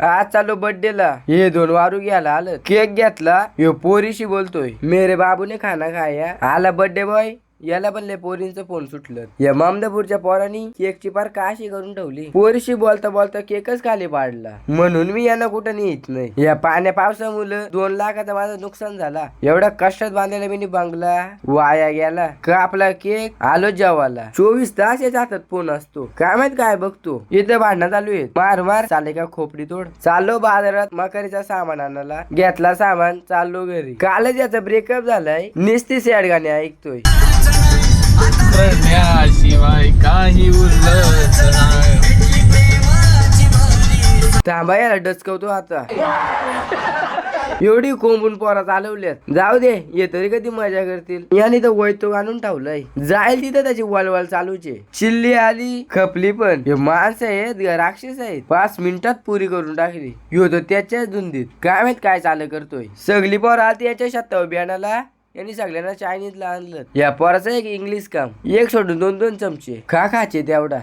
आज चाललो बर्थडेला, हे 2 वारू घ्यायला आलं, केक घेतला, ह्यो पोरीशी बोलतोय, मेरे बाबूने खाना खाया. आला बर्थडे बॉय, याला पण लय पोरींचं फोन सुटलं. या मामदापूरच्या पोरांनी केकची पार काशी करून ठेवली. पोरीशी बोलता बोलता केकच खाली पाडला. म्हणून मी यांना कुठं नेत नाही. या पाण्या पावसामुळे 2 लाखाचा माझं नुकसान झाला. एवढा कष्टात बांधायला मी बांगला वाया गेला. का आपला केक आलो जेवायला. 24 तास याच्या हातात फोन असतो. काय माहित काय बघतो. इथं भांडणं चालू आहेत. मार मार चाले का खोपडी तोड. चाललो बाजारात मकरीचा सामान आणायला. घेतला सामान, चाललो घरी. कालच याचा ब्रेकअप झालाय. नुसती सॅड गाणी ऐकतोय. शिवाय काही उरलंच नाही. थांबा, याला डचकवतो आता. एवढी कोंबून पोरा चालवल्यात. जाऊ दे, ये तरी कधी मजा करतील. याने तर वैतो आणून ठेवलाय. जाईल तिथं त्याची वलवल चालूचे. चिल्ली आली, खपली पण. हे माणसं आहेत राक्षस आहेत. 5 मिनिटात पुरी करून टाकली. ह्यो तर त्याच्याच धुंदीत. काय माहित काय चालू करतोय. सगळी पोर आलती याच्या शेतावर बियाणाला. यांनी सगळ्यांना चायनीजला आणलं. या पोराचं एक इंग्लिश काम, एक सोडून 2-2 चमचे खा खाचे तेवढा.